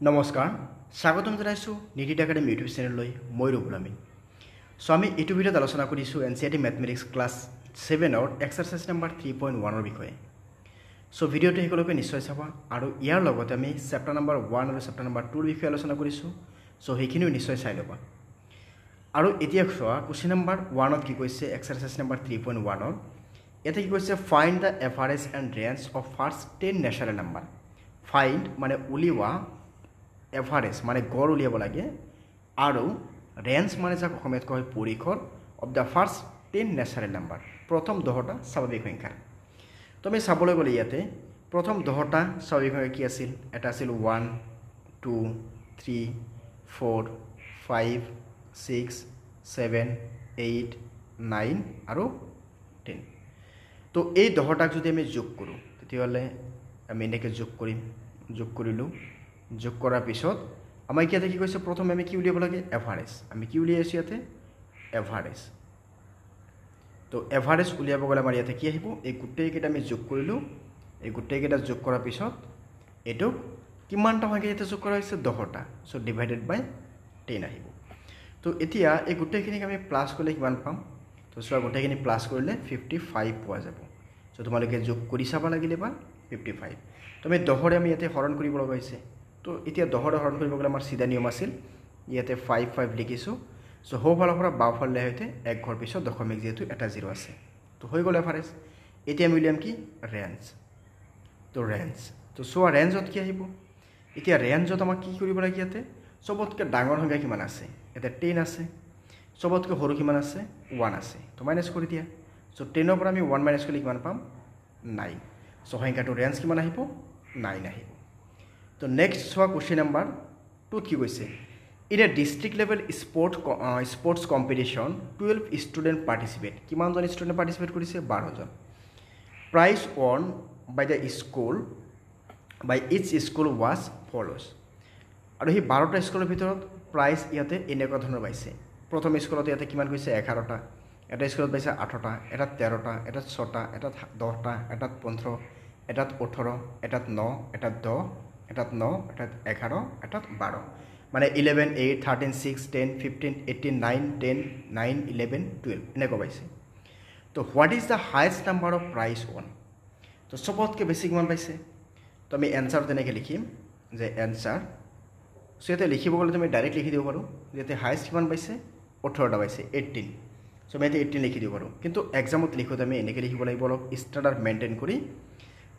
নমস্কাৰ স্বাগতম জনাইছো নিটিট একাডেমি ইউটিউব চেনেললৈ মই ৰূপল আমিন সো আমি এইটো ভিডিঅ'ত আলোচনা কৰিছো এনসিইআৰটি ম্যাথমেটিক্স ক্লাছ 7 ৰ এক্সাৰসাইজ নম্বৰ 3.1 ৰ বিষয়ে সো ভিডিঅ'টো হেকলৈকে নিশ্চয় চাবা আৰু ইয়াৰ লগতে আমি চেপ্টাৰ নম্বৰ 1 আৰু চেপ্টাৰ নম্বৰ 2 ৰ বিষয়ে আলোচনা কৰিছো সো হেখিনিও নিশ্চয় চাই লবা আৰু এতিয়া চোৱা কোৱেশ্চন নম্বৰ 1 ত কি কৈছে এক্সাৰসাইজ নম্বৰ 3.1 ৰ এতে কি কৈছে find the average and range of first 10 natural number find মানে উলিওয়া এভাৰেজ মানে গড় উলিয়াব লাগে আৰু ৰেঞ্জ মানে যাক অসমীয়াত কয় পৰিসৰ of the first 10 natural number প্ৰথম 10টা স্বাভাৱিক সংখ্যা তুমি চাবলৈ গ'লে ইয়াতে প্ৰথম 10টা স্বাভাৱিক সংখ্যা কি আছিল এটা আছিল 1 2 3 4 5 6 7 8 9 আৰু 10 তো এই 10টাক যদি আমি যোগ কৰো তেতিয়াহলে আমি এনেকৈ যোগ কৰিলো যোগ কৰাৰ পিছত আমাৰ ইয়াতে কি কৈছে প্ৰথমে আমি কি উলিয়াব লাগে এভাৰেজ আমি কি উলিয়াইছো ইয়াতে এভাৰেজ তো এভাৰেজ উলিয়াব গলে আমাৰ ইয়াতে কি আহিব এই গুটেই কেইটা আমি যোগ কৰিলো এই গুটেই কেইটা যোগ কৰাৰ পিছত এটো কিমানটা সংখ্যা ইয়াতে যোগ কৰা হৈছে 10টা সো ডিভাইডেড বাই 10 আহিব তো এতিয়া এই গুটেইখিনিক আমি প্লাস কৰিলে কিমান পাম তো সো গুটেইখিনি প্লাস কৰিলে 55 পোৱা যাব সো তোমালোকে যোগ কৰি চাবা লাগিলে বা 55 তুমি 10ৰে আমি ইয়াতে হৰণ কৰিব লগা হৈছে তো এতিয়া 10ৰে হৰণ কৰিব গলে আমাৰ সিধা নিয়ম আছিল ইয়াতে 55 লিখিছো সো হোফালৰ পৰা বাওফালে হইতে এক ঘৰ পিছত দশমিক যেহেতু এটা 0 আছে তো হৈ গলে এভাৰেজ এতিয়া আমি উলিয়াম কি ৰেঞ্জ তো সো ৰেঞ্জত কি আহিব এতিয়া ৰেঞ্জত আমাক কি কৰিব লাগে ইয়াতে সবতকে ডাঙৰ সংখ্যা কিমান আছে এটা 10 আছে সবতকে সৰু কিমান আছে 1 আছে তো মাইনাস কৰি দিয়া সো 10 ৰ পৰা আমি 1 মাইনাস কৰিলে কিমান পাম 9 সো সংখ্যাটো ৰেঞ্জ কিমান আহিব 9 আহিব তো নেক্সট সোয়া কোশ্চেন নাম্বার 2 কি কৈছে in a district level sports competition 12 student participate কিমান জন স্টুডেন্ট পার্টিসিপেট কৰিছে 12 জন prize won by the school by each school was follows আৰু হি 12টা স্কুলৰ ভিতৰত প্ৰাইজ ইয়াতে এনেকুৱা ধৰণৰ পাইছে প্ৰথম স্কুলত ইয়াতে কিমান কৈছে 11টা এটা স্কুলত পাইছে 8টা এটা 13টা এটা 6টা এটা 10টা এটা 15 এটা 18 এটা 9 এটা 10 এটা 9 এটা 11 এটা 12 মানে 11 8 13 6 10 15 18 9 10 9 11 12 এনেকুৱা পাইছে তো what is the highest number of prize won তো সবতকে বেছি কিমান পাইছে তো আমি এনসাৰ তেনেকৈ লিখিম যে এনসাৰ সো ইয়াতে লিখিব গ'লে তুমি ডাইৰেক্ট লিখি দিব পাৰো যেতে হাইয়েস্ট কিমান পাইছে 18টা পাইছে 18 সো আমি ইয়াতে 18 লিখি দিব পাৰো কিন্তু এক্সামত লিখোতে আমি এনেকৈ লিখিব লাগিব অলপ ষ্টাণ্ডাৰ্ড মেইনটেইন কৰি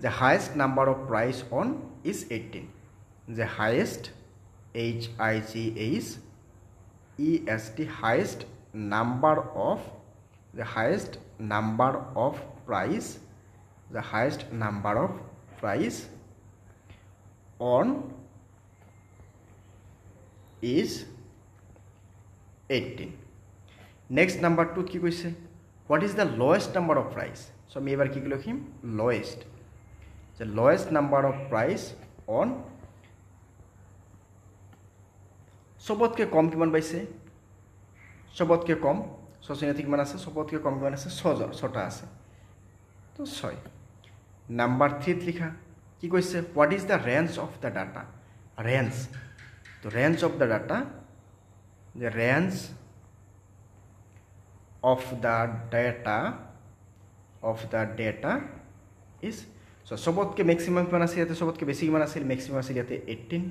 the highest number of prize on is 18 the highest HIGHEST highest number of the highest number of prize the highest number of prize on is 18 next number 2 কি কৈছে what is the lowest number of prize so আমি এবাৰ কি লিখিম lowest the lowest number of price on সবতকে কম কিমান পাইছে সবতকে কম সচিনাতি কিমান আছে সবতকে কম কিমান আছে 6টা আছে তো 6 নাম্বার 3 লিখা কি কৈছে what is the range of the data range তো range of the data the range of the data is so সবতকে ম্যাক্সিমাম কিমান আছে ইয়াতে সবতকে বেছি কিমান আছিল ম্যাক্সিমাম আছিল ইয়াতে 18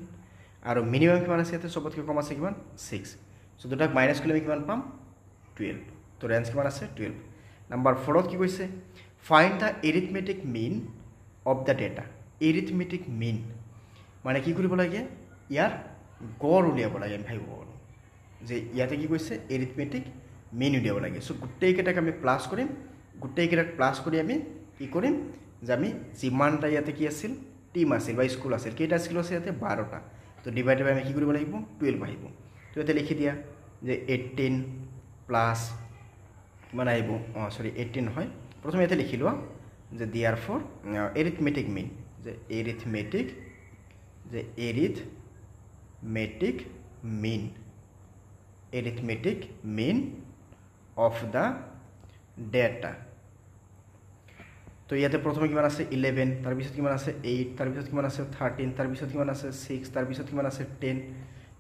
আৰু মিনিমাম কিমান আছে ইয়াতে সবতকে কম আছে কিমান 6 সো দুটাক মাইনাস কৰিলে কিমান পাম 12 তো ৰেঞ্জ কিমান আছে 12 নাম্বাৰ 4 ত কি কৈছে find the arithmetic mean of the data arithmetic mean মানে কি কৰিব লাগে ইয়াৰ গড় উলিয়াব লাগে আমি ভাবিব যে ইয়াতে কি কৈছে এৰিথমেটিক মিন উলিয়াব লাগে সো গুটেই কেইটাক আমি প্লাস কৰিম গুটেই কেইটাক প্লাস কৰি আমি কি কৰিম যে আমি যিমানটা ইয়াতে কি আছিল টিম আছিল বা স্কুল আছিল কেইটা স্কুল আছে ইয়াতে 12টা তো ডিভাইডেড বাই আমি কি কৰিব লাগিব 12 আহিব তো ইয়াতে লিখি দিয়া যে 18 প্লাস কিমান আহিব সৰি 18 হয় প্ৰথমে ইয়াতে লিখি লোৱা যে therefore arithmetic mean যে arithmetic mean of the data তো ইয়াতে প্ৰথমে কিমান আছে 11 তাৰ পিছত কিমান আছে 8 তাৰ পিছত কিমান আছে 13 তাৰ পিছত কিমান আছে 6 তাৰ পিছত কিমান আছে 10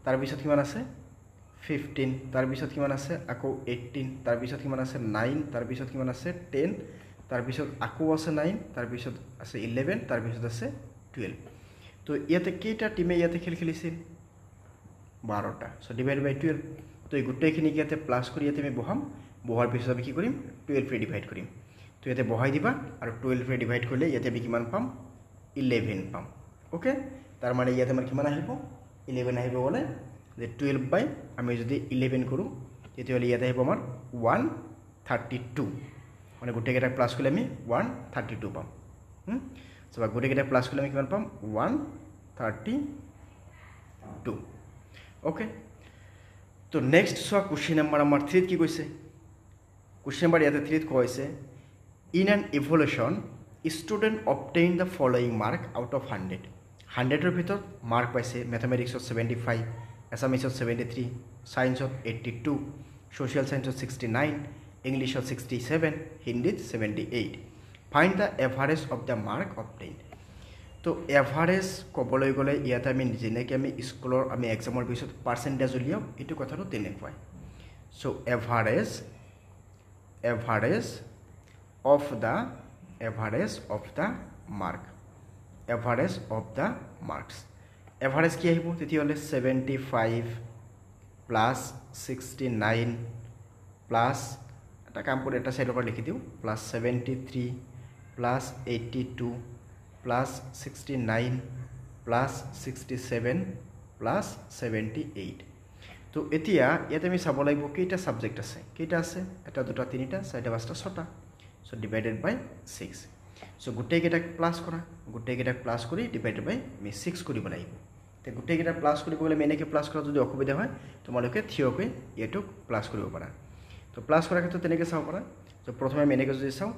তাৰ পিছত কিমান আছে 15 তাৰ পিছত কিমান আছে আকৌ 18 তাৰ পিছত কিমান আছে 9 তাৰ পিছত কিমান আছে 10 তাৰ পিছত আকৌ আছে 9 তাৰ পিছত আছে 11 তাৰ পিছত আছে 12 তো ইয়াতে কেইটা টিমে ইয়াতে খেল খেলিছিল 12টা সো ডিভাইড বাই 12 তো এই গোটেইখিনি ইয়াতে প্লাস কৰি ইয়াতে আমি বহাম বহাৰ পিছত আমি কি কৰিম 12 ৰে ডিভাইড কৰিম তো ইয়াতে বহাই দিবা আৰু 12 ৰে ডিভাইড কৰিলে ইয়াতে আমি কিমান পাম 11 পাম ওকে তাৰ মানে ইয়াতে আমাৰ কিমান আহিব 11 আহিব বলে যে 12 বাই আমি যদি 11 কৰো তেতিয়াহলে ইয়াতে আহিব আমাৰ 132 মানে গোটেইকেইটা প্লাস কৰিলে আমি 132 পাম সো গোটেইকেইটা প্লাস কৰিলে আমি কিমান পাম 132 ওকে তো নেক্সট সো কোশ্চেন নাম্বাৰ আমাৰ 3 কি কৈছে কোশ্চেন নাম্বার ইয়াতে 3 কৈছে in an evaluation student obtained the following mark out of 100 100 ৰ ভিতৰত মাৰ্ক পাইছে ম্যাথমেটিক্সত 75 এছামিছত 73 সায়েন্সত 82 সোশ্যাল সায়েন্সত 69 ইংলিশত 67 হিন্দীত 78 find the average of the mark obtained তো এভারেজ কবলৈ গলে ইয়াতে আমি যেনেকৈ আমি স্কুলৰ আমি এক্সামৰ পিছত পাৰ্চেন্টেজ উলিয়াও এটো কথাটো তেনেকুৱাই so average of the mark average of the marks average কি আহিব তেতিয়াহলে 75 plus 69 plus এটা কাম কৰি এটা সাইডৰ পৰা লিখি দিও plus 73 plus 82 plus 69 plus 67 plus 78 তো এতিয়া ইয়াতে আমি চাব লাগিব কেইটা সাবজেক্ট আছে কেইটা আছে এটা দুটা তিনিটা চাৰিটা পাঁচটা ছটা সো ডিভাইডেড বাই 6 সো গোটেইকেইটা প্লাস কৰা গোটেইকেইটা প্লাস কৰি ডিভাইডেড বাই আমি 6 কৰিব লাগিব তে গোটেইকেইটা প্লাস কৰিব গলে মেনেকে প্লাস কৰা যদি অসুবিধা হয় তোমালোকে থিয়কৈ এটো প্লাস কৰিব পাৰা তো প্লাস কৰাৰ ক্ষেত্ৰত তেনেকৈ চাব পাৰা তো প্ৰথমে মেনেকে যদি চাও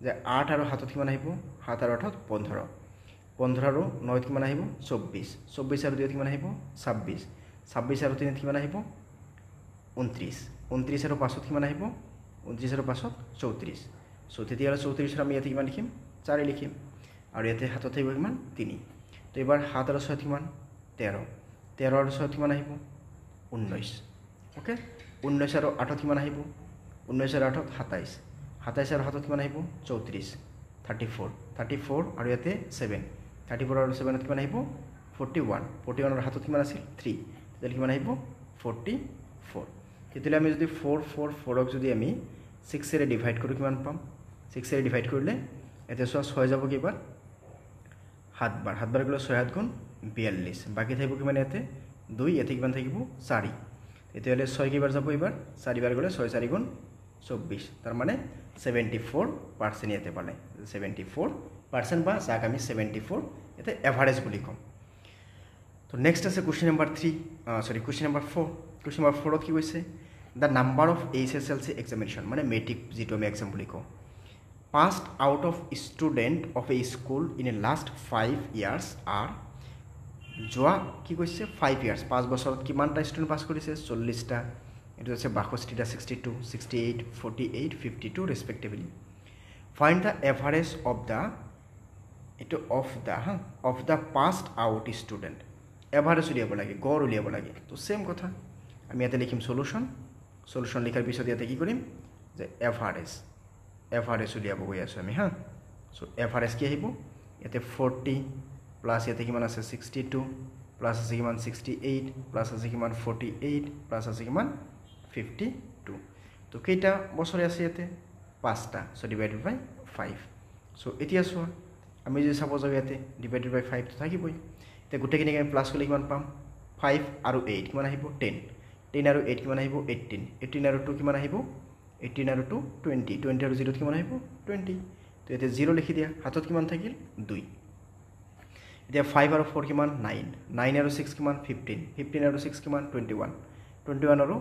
যে 8 আৰু 7 কিমান আহিব 7 আৰু 8 15 15 আৰু 9 কিমান আহিব 24 24 আৰু 2 কিমান আহিব 26 26 আৰু 3 কিমান আহিব 29 29 আৰু 5 কিমান আহিব 29 আৰু 5 34 সো তেতিয়াহলে 34 আমি ইয়াতে কিমান লিখিম 4 লিখিম আৰু ইয়াতে হাতত থাকিব কিমান 3 তো এবাৰ 7 আৰু 6 কিমান 13 13 আৰু 6 কিমান আহিব 19 ওকে 19 আৰু 8 কিমান আহিব 19 আৰু 8 27 27 আৰু 7 কিমান আহিব 34 34 34 আৰু ইয়াতে 7 34 আৰু 7 কিমান আহিব 41 41 আৰু 7 কিমান আছিল 3 তেতিয়াহলে কিমান আহিব 44 তেতিয়াহলে আমি যদি 444 ক যদি আমি 6 ৰে ডিভাইড কৰো কিমান পাম 6 ৰে ডিভাইড কৰিলে এতে 6 যাব কিবাৰ 7 বাৰ 7 বাৰ গলে 6 7 গুণ 42 বাকি থাকিব কিমান ইয়াতে 2 ইয়াতে কিমান থাকিব 4 তেতিয়াহলে 6 কিবাৰ যাব এবাৰ 4 বাৰ গলে 6 4 গুণ 24 তাৰ মানে 74% ইয়াতে পালে 74% বা যাক আমি 74 এতে এভারেজ বুলি কম তো নেক্সট আছে question number 3 question number 4 question number 4 কি কৈছে the number of HSLC examination মানে মেট্ৰিক যেটো আমি এক্সাম বুলি কওঁ passed out of student of a school in a last 5 years are যোৱা কি কৈছে 5 years 5 বছৰত কিমানটা ষ্টুডেন্ট পাস কৰিছে 40টা এটো আছে 62টা 62 68 48 52 respectively find the average of the এটো of the passed out student average উলিয়াব লাগে গড় উলিয়াব লাগে তো সেম কথা আমি ইয়াতে লিখিম সলিউশন লিখাৰ পিছত ইয়াতে কি কৰিম যে এভারেজ উলিয়াব গৈ আছো আমি সো এভারেজ কি আহিব ইয়াতে 40 প্লাস ইয়াতে কিমান আছে 62 প্লাস আছে কিমান 68 প্লাস আছে কিমান 48 প্লাস আছে কিমান 52 তো কেইটা বছৰে আছে ইয়াতে 5টা সো ডিভাইডেড বাই 5 সো এতিয়া সো আমি যদি সাপোজ ইয়াতে ডিভাইডেড বাই 5 তো থাকিবই তে গোটেইখিনি আমি প্লাস কৰিলে কিমান পাম 5 আৰু 8 কিমান আহিব 10 10 আৰু 8 কিমান আহিব 18 18 আৰু 2 কিমান আহিব 18 আৰু 2 20 20 আৰু 0 কিমান আহিব 20 তো এতে 0 লিখি দিয়া হাতত কিমান থাকিল 2 এতিয়া 5 আৰু 4 কিমান 9 9 আৰু 6 কিমান 15 15 আৰু 6 কিমান 21 21 আৰু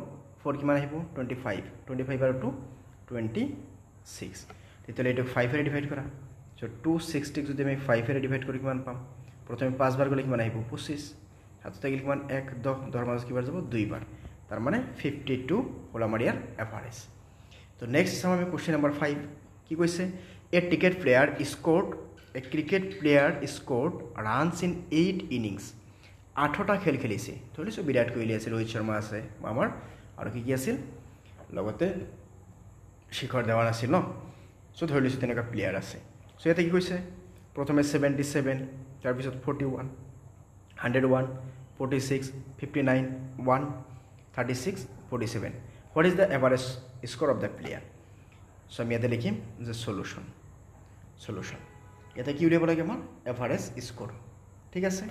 4 কিমান আহিব 25 25 আৰু 2 26 তেতিয়াহলে এটো 5 ৰে ডিভাইড কৰা সো 260 যদি আমি 5 ৰে ডিভাইড কৰি কিমান পাম প্ৰথমে 5 বাৰ গলে কিমান আহিব 25 হাতত থাকিল কিমান 1 10 10 মাজ কিবাৰ যাব 2 বাৰ তাৰ মানে 52 হল আমাৰ ইয়াৰ এভারেজ তো নেক্সট চাম আমি কোশ্চেন নাম্বার 5 কি কৈছে A cricket player scored runs in 8 innings. 8টা খেল খেলিছে ধৰি লৈছোঁ বিৰাট কোহলি আছে ৰোহিত শৰ্মা আছে আমাৰ আৰু কি আছিল লগতে শিখৰ ধাৱান আছিল ন সো ধৰি লৈছোঁ তেনেকুৱা প্লেয়াৰ আছে সো ইয়াতে কি কৈছে প্ৰথমে 77 তাৰপিছত 41 101 46 59 1 36 47 what is the average score of the player so আমি ইয়াতে লিখিম যে সলিউশন ইয়াতে কি উলিয়াব লাগে আমাৰ এভাৰেজ স্কোৰ ঠিক আছে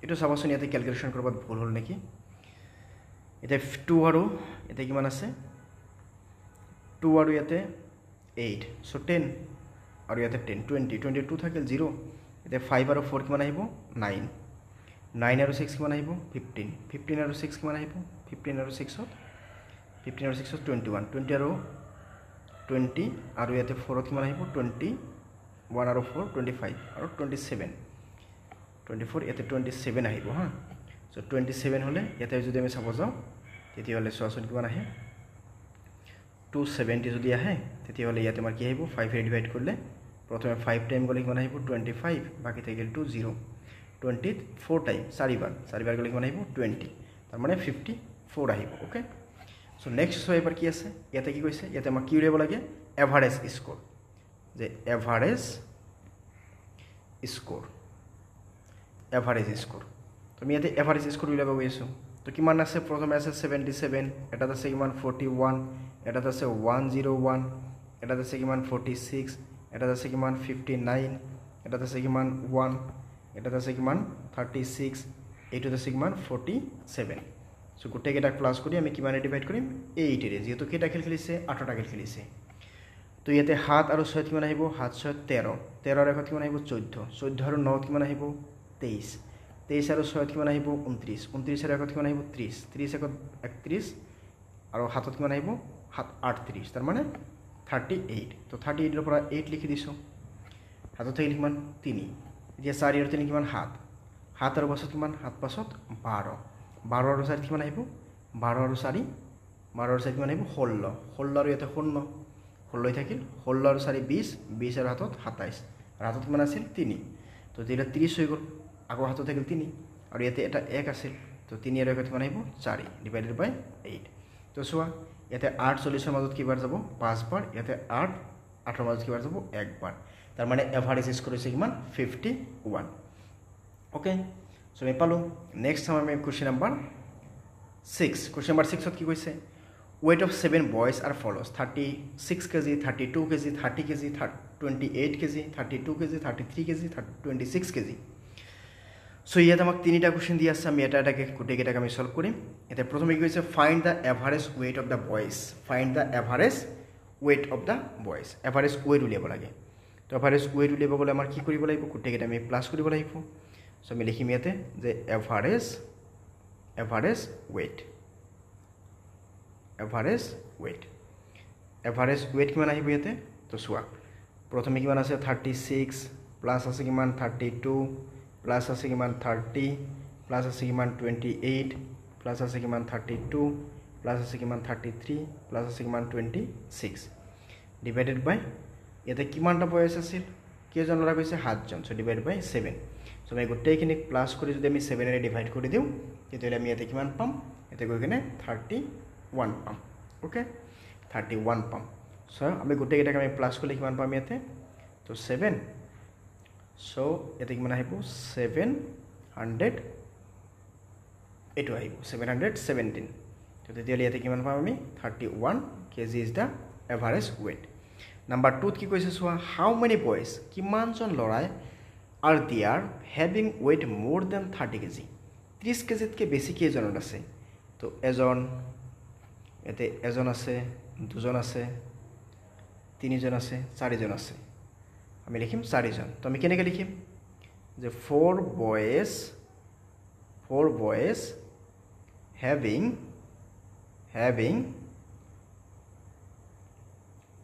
এইটো চাবচোন ইয়াতে ক্যালকুলেশন কৰবাত ভুল হ'ল নেকি এটা 2 আৰু এটা কিমান আছে 2 আৰু ইয়াতে 8 সো 10 আৰু ইয়াতে 10 20 22 থাকিল 0 এটা 5 আৰু 4 কিমান আহিব 9 9 আৰু 6 কিমান আহিব 15 15 আৰু 6 কিমান আহিব 15 আৰু 6 15 আৰু 6 21 20 আৰু 20 আৰু ইয়াতে 4 কিমান আহিব 21 আৰু 4 25 আৰু 27 24 ইয়াতে 27 আহিব হা সো 27 হলে ইয়াতে যদি আমি চাব যাও তেতিয়াহলে সোৱাচোন কিমান আহে 270 যদি আহে তেতিয়াহলে ইয়াতে আমাৰ কি আহিব 5 এ ডিভাইড কৰিলে প্ৰথমে 5 টাইম গলে কিমান আহিব 25 বাকি থাকিল 20 20 4 টাইম 4 বাৰ গলে কিমান আহিব 20 তাৰ মানে 54 আহিব ওকে সো নেক্সট সো এবাৰ কি আছে ইয়াতে কি কৈছে ইয়াতে আমাৰ কি উলিয়াব লাগে এভাৰেজ স্কোৰ যে এভাৰেজ স্কোৰ তুমি ইয়াতে এভাৰেজ স্কোৰ উলিয়াব গৈছো তো কিমান আছে প্ৰথমে আছে 77 এটা আছে কিমান 41 এটা আছে 101 এটা আছে কিমান 46 এটা আছে কিমান 59 এটা আছে কিমান 1 এটা আছে কিমান 36 এইটো আছে কিমান 47 সো গোটেই কেইটা প্লাস কৰি আমি কিমানে ডিভাইড কৰিম 8 এৰে যেহেতু কেইটা খেল খেলিছে 8টা খেল খেলিছে তো ইয়াতে 7 আৰু 6 কিমান আহিব 7 6 13 13 ৰ কিমান আহিব 14 14 আৰু 9 কিমান আহিব 23 23 আৰু 6 কিমান আহিব 29 29 ৰ কিমান আহিব 30 30 ৰ 31 আৰু 7 কিমান আহিব 38 তাৰ মানে 38 তো 38 ৰ পৰা 8 লিখি দিছো হাতত থাকিল কিমান 3 এতিয়া 4 আৰু 3 কিমান 7 7 আৰু 5 কিমান 7 5 12 12 আৰু 4 কিমান আহিব 12 আৰু 4 12 আৰু 4 কিমান আহিব 16 16 আৰু ইয়াতে 16 16 থাকিল 16 আৰু 4 20 20 আৰু হাতত 27 আৰু হাতত কিমান আছিল 3 তো যেটা 30 হৈ গল আগৰ হাতত থাকিল 3 আৰু ইয়াতে এটা 1 আছিল তো 3 আৰু 1 কিমান আহিব 4 ডিভাইডেড বাই 8 তো সোৱা ইয়াতে 8 40 ৰ মাজত কি বাৰ যাব 5 বাৰ ইয়াতে 8 8 ৰ মাজত কি বাৰ যাব 1 বাৰ তাৰ মানে এভাৰেজ স্কোৰ হৈছে কিমান 51 ওকে সো আমি পালো নেক্সট আমি কোশ্চেন নাম্বার 6 কোশ্চেন নাম্বার 6 ত কি কৈছে weight of 7 boys are follows 36 kg 32 kg 30 kg 28 kg 32 kg 33 kg 26 kg so ইয়াত আমাক তিনিটা কোশ্চেন দি আছে আমি এটা এটাকে গোটেই কেইটাকে আমি সলভ কৰিম এটা প্ৰথমে কি কৈছে find the average weight of the boys find the average weight of the boys average weight উলিয়াব লাগে তো এভাৰেজ weight উলিয়াব গলে আমাৰ কি কৰিব লাগিব গোটেই কেইটা আমি প্লাস কৰিব লাগিব সো আমি লিখিম ইয়াতে যে এভাৰেজ weight এভাৰেজ weight কিমান আহিব ইয়াতে তো সোৱা প্ৰথমে কিমান আছে 36 প্লাস আছে কিমান 32 প্লাস আছে কিমান 30 প্লাস আছে কিমান 28 প্লাস আছে কিমান 32 প্লাস আছে কিমান 33 প্লাস আছে কিমান 26 ডিভাইডেড বাই ইয়াতে কিমানটা বয়স আছিল কেজন লৰা কৈছে 7 জন সো ডিভাইড বাই 7 সো আমি গোটেইখিনি প্লাস কৰি যদি আমি 7 এৰে ডিভাইড কৰি দিও তেতিয়াহলে আমি ইয়াতে কিমান পাম এতে গৈ কিনে 31 পাম ওকে 31 পাম সো আমি গোটেই কেইটাকে আমি প্লাস কৰিলে কিমান পাম ইয়াতে তো 7 সো এতে কিমান আহিব 700 এটো আহিব 717 তো তেতিয়াহলে ইয়াতে কিমান পাম আমি 31 kg is the average weight number 2 কি কৈছে সোৱা how many boys কিমানজন লৰাই are there having weight more than 30 kg 30 kg কে বেছি কেজনত আছে তো এজন এতে এজন আছে দুজন আছে তিনিজন আছে চাৰিজন আছে আমি লিখিম চাৰিজন তো আমি কেনেকৈ লিখিম যে 4 boys having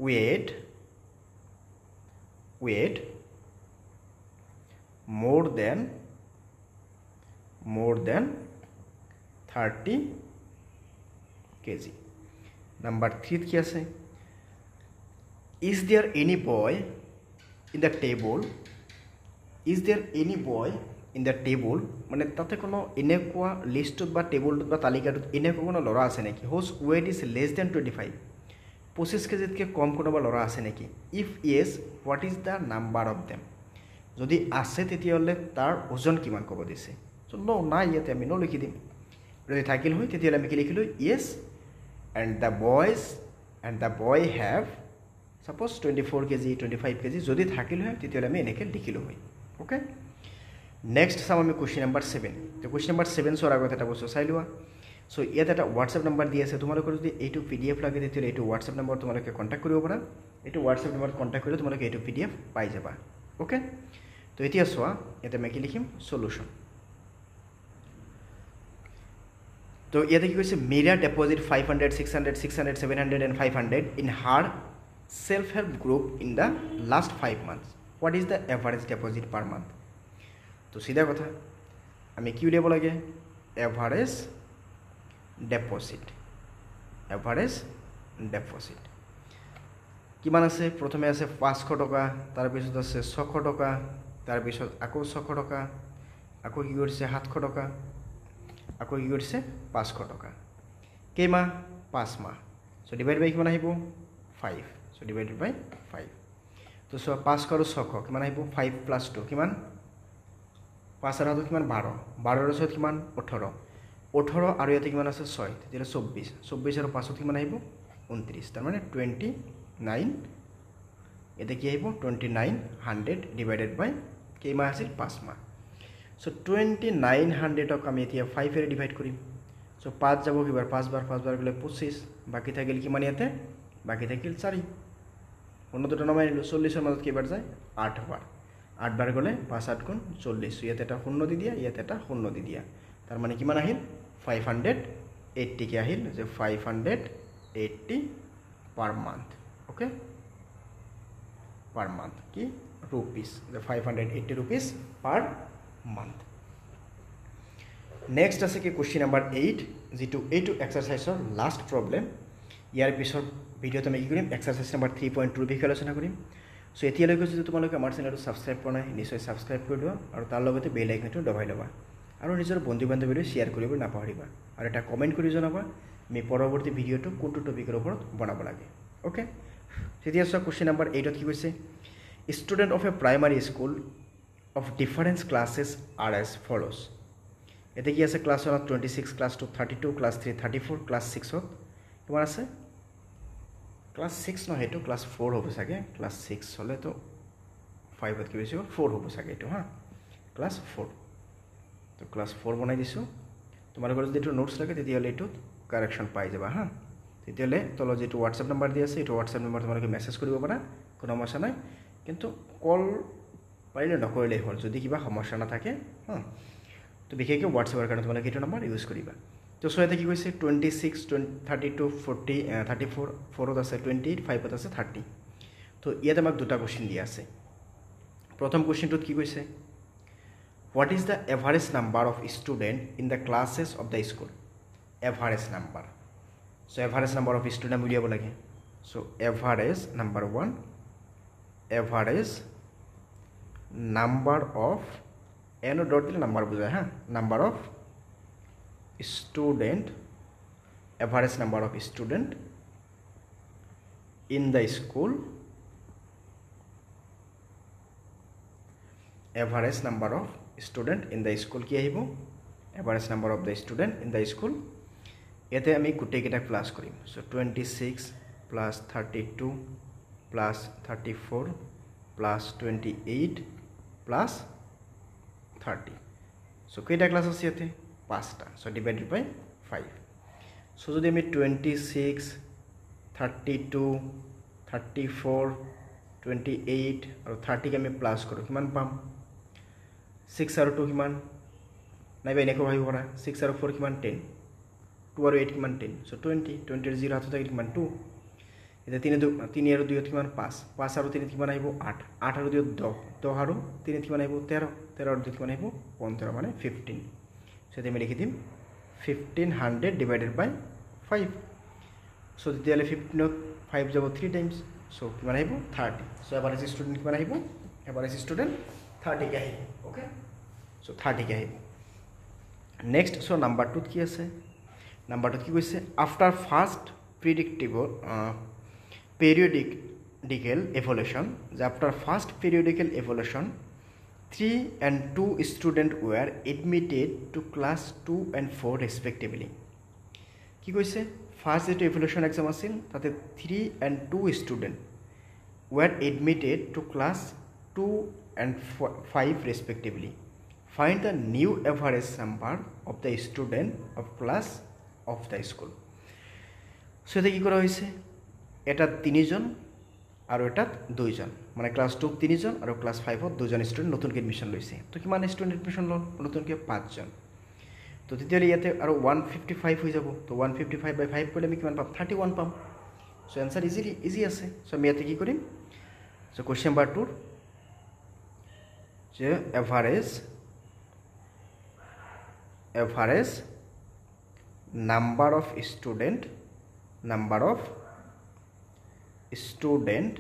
weight more than 30 kg number 3 কি আছে is there any boy in the table is there any boy in the table মানে তাতে কোনো এনেকুৱা লিষ্টটোত বা টেবুলটোত বা তালিকাটোত এনেকুৱা কোনো ল'ৰা আছে নেকি whose weight is less than 25 25 কেজিতকৈ কম কোনোবা ল'ৰা আছে নেকি if yes what is the number of them যদি আছে তেতিয়াহ'লে তাৰ ওজন কিমান ক'ব দিছে চ' নাই ইয়াতে আমি লিখি দিম যদি থাকিল হয় তেতিয়াহ'লে আমি কি লিখিলোঁ yes and the boy have shapes 24 kg 25 kg যদি থাকিল হয় তেতিয়াহ'লে আমি এনেকৈ লিখিলোঁ হয় অ'কে নেক্সট চাম আমি কুৱেশ্যন নম্বৰ 7 তো কুৱেশ্যন নম্বৰ 7 চোৱাৰ আগত এটা বস্তু চাই লোৱা চ' ইয়াত এটা হোৱাটছএপ নম্বৰ দি আছে তোমালোকৰ যদি এইটো PDF লাগে তেতিয়াহ'লে এইটো হোৱাটছএপ নম্বৰ তোমালোকে কণ্টেক্ট কৰিব পাৰা এইটো হোৱাটছএপ নম্বৰত কণ্টেক্ট কৰিলে তোমালোকে এইটো PDF পাই যাবা অ'কে তো এতিয়া চোৱা ইয়াতে আমি কি লিখিম সলিউশ্যন তো ইয়াতে কি কৈছে Mira deposit 500 600 600 700 and 500 in her self-help group in the last 5 months what is the average deposit per month তো সিধা কথা আমি কি উলিয়াব লাগে এভারেজ ডেপজিট কিমান আছে প্ৰথমে আছে 500 টকা তাৰপিছত আছে 600 টকা তাৰপিছত আকৌ 600 টকা আকৌ কি কৰিছে 700 টকা আকৌ কি কৰিছে 500 টকা কেইমাহ 5 মাহ সো ডিভাইড বাই কিমান আহিব 5 সো ডিভাইডেড বাই 5 তো সো 5 আৰু 600 কিমান আহিব 5 + 2 কিমান 5 আৰু 2 কিমান 12 12 আৰু 6 কিমান 18 18 আৰু ইয়াতে কিমান আছে 6 তেতিয়াহ'লে 24 24 আৰু 5 কিমান আহিব 29 তাৰ মানে 29 এতে কি আহিব 2900 ডিভাইডেড বাই কেইমাহ আছিল 5 মাহ সো 2900ক আমি এতিয়া 5 এৰে ডিভাইড কৰিম সো 5 যাব কিবাৰ 5 বাৰ গ'লে 25 বাকি থাকিল কিমান ইয়াতে বাকি থাকিল 4 অন্য দুটো নামাই নিলো 40 এর মাজত কেইবাৰ যায় 8 বাৰ 8 বাৰ গ'লে 5 8 গুণ 40 ইয়াতে এটা শূন্য দি দিয়া ইয়াতে এটা শূন্য দি দিয়া তাৰ মানে কিমান আহিল 580 কে আহিল যে 580 per month okay per month কি rupees the 580 rupees per month next আছে কি question number 8 যেটো এইটো এক্সাৰসাইজৰ লাষ্ট প্ৰবলেম ইয়াৰ পিছৰ ভিডিওতে আমি কি কৰিম এক্সাৰসাইজ নম্বৰ 3.2 বিষয়ে আলোচনা কৰিম সো এতিয়ালৈকে যদি তোমালোকে আমাৰ চেনেলটো সাবস্ক্ৰাইব কৰা নাই নিশ্চয় সাবস্ক্ৰাইব কৰি দিবা আৰু তাৰ লগতে বেল আইকনটো দবাই ল'বা আৰু নিজৰ বন্ধু বান্ধৱীলৈ শ্বেয়াৰ কৰিব নাপাহৰিবা আৰু এটা কমেন্ট কৰি জনাবা আমি পৰৱৰ্তী ভিডিওটো কোনটো টপিকৰ ওপৰত বনাব লাগে ওকে তেতিয়া সো কোৱেশ্চন নম্বৰ 8 ত কি কৈছে student of A primary school of different classes are as follows এতে কি আছে ক্লাস 1 26 ক্লাস 2 32 ক্লাস 3 34 ক্লাস 6 ত কিমান আছে ক্লাস 6 নহয় এটো ক্লাস 4 হ'ব সাগে ক্লাস 6 হলে তো 5 ত কি বেছি 4 হ'ব সাগে এটো হ্যাঁ ক্লাস 4 তো ক্লাস 4 বনাই দিছো তোমালোকৰ যদি এটো নোটস লাগে তেতিয়ালে এটো কারেকশন পাই যাবা হ্যাঁ তেতিয়ালে তলত যেটো WhatsApp নাম্বার দি আছে এটো WhatsApp নাম্বার তোমালোকে মেসেজ কৰিব পাৰা কোনো সমস্যা নাই কিন্তু কল পাৰিলে নকৰিলে হ'ল যদি কিবা সমস্যা না থাকে হ্যাঁ তো বিশেষকৈ WhatsAppৰ কাৰণে তোমালোকে এটো নম্বৰ ইউজ কৰিবা তো সৈতে কি কৈছে 26 32 40 34 4 আছে 28 5 আছে 30 তো ইয়াতে আমাক দুটা কোশ্চেন দিয়া আছে প্ৰথম কোশ্চেনটোত কি কৈছে what is the average number of student in the classes of the school average number so average number of student উলিয়াব লাগে so average number 1 average number of n dot দিলে নাম্বার বুঝায় হ্যাঁ number of student average number of student in the school average number of student in the school কি আহিব average number of the student in the school এতে আমি গোটেইকেইটা plus কৰিম so 26 plus 32 plus 34 plus 28 plus 30 so কেইটা class আছে ইয়াতে 5টা so divided by 5 so যদি আমি 26 32 34 28 আৰু 30 কে আমি প্লাস কৰো কিমান পাম 6 আৰু 2 কিমান নাই বাই নেকো ভাবিব পাৰা 6 আৰু 4 কিমান 10 2 আৰু 8 কিমান 10 so 20 20 এৰ 0 হাতে থাকিলে কিমান 2 এটা 3 আৰু 2 কিমান 5 5 আৰু 3 কিমান আহিব 8 8 আৰু 2 10 10 আৰু 3 কিমান আহিব 13 13 আৰু 2 কিমান আহিব 15 মানে 15 সেটা আমি লিখি দিম 1500 ডিভাইডেড বাই 5 সো তেতিয়ালে 15 ত 5 যাব 3 টাইমস চ' কিমান আহিব 30 চ' এভাৰেজ ষ্টুডেণ্ট কিমান আহিব এভাৰেজ ষ্টুডেণ্ট 30কৈ আহিব অ'কে চ' 30কৈ আহিব নেক্সট চ' নাম্বাৰ 2ত কি আছে নাম্বাৰ 2ত কি কৈছে after first periodical evolution after first periodical evolution 3 and 2 students were admitted to class 2 and 4 respectively কি কৈছে ফার্স্ট যেটো evolution exam আছিল তাতে 3 and 2 students were admitted to class 2 and 5 respectively find the new average number of the student of class of the school so এটা কি কৰা হৈছে এটা 3 জন আৰু এটাত 2 জন মানে ক্লাস 2 3 জন আৰু ক্লাস 5 ত 2 জন স্টুডেন্ট নতুনকৈ এডমিশন লৈছে তো কিমান স্টুডেন্ট এডমিশন লল নতুনকৈ 5 জন তো তেতিয়ালে ইয়াতে আৰু 155 হৈ যাব তো 155 বাই 5 কৰিলে আমি কিমান পাম 31 পাম সো आंसर ইজি আছে সো আমি ইয়াতে কি কৰিম সো কোশ্চেন নাম্বাৰ 2 যে average number of student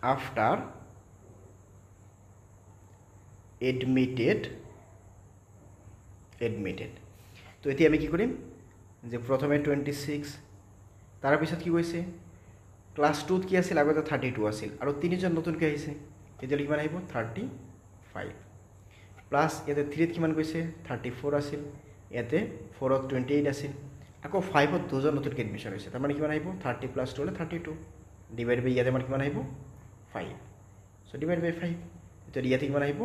after admitted তো এতিয়া আমি কি কৰিম যে প্ৰথমে 26 তাৰ পিছত কি কৈছে ক্লাস 2 ত কি আছিল আগতে 32 আছিল আৰু 3 জন নতুনকৈ আহিছে তেতিয়ালে কিমান আহিব 35 প্লাস ইয়াতে 3 ত কিমান কৈছে 34 আছিল ইয়াতে 4 ত 28 আছিল আকৌ 5 ত 2 জন নতুনকৈ এডমিশন হৈছে তাৰ মানে কিমান আহিব 30 প্লাস 2 হলে 32 ডিভাইড বাই ইয়াতে মানে কিমান আহিব 5 সো ডিভাইড বাই 5 তেতিয়া ইয়াতে কিমান আহিব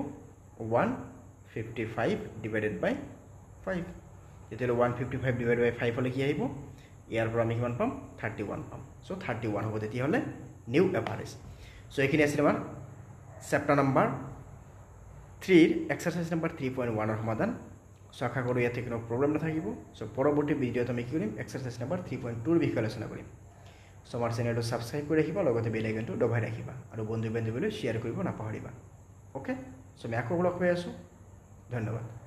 155 ডিভাইডেড বাই 5 তেতিয়া 155 ডিভাইড বাই 5 হলে কি আহিব ইয়াৰ পৰা আমি কিমান পাম 31 পাম সো 31 হ'ব তেতিয়া হলে নিউ এভারেজ সো এখিনি আছিল আমাৰ চেপ্টাৰ নাম্বাৰ 3 এক্সাৰসাইজ নাম্বাৰ 3.1 এৰ সমাধান সো আশা কৰো ইয়াতে কোনো প্ৰবলেম নাথাকিব সো পৰৱৰ্তী ভিডিঅ'ত আমি কি কৰিম এক্সাৰসাইজ নাম্বাৰ 3.2 এৰ বিষয়ে আলোচনা কৰিম সো আমাৰ চেনেলটো সাবস্ক্ৰাইব কৰি ৰাখিবা লগতে বেল আইকনটো দবাই ৰাখিবা আৰু বন্ধু বান্ধৱীলৈ শ্বেয়াৰ কৰিব নাপাহৰিবা ওকে সো আমি আকৌ লগ পাই আছো ধন্যবাদ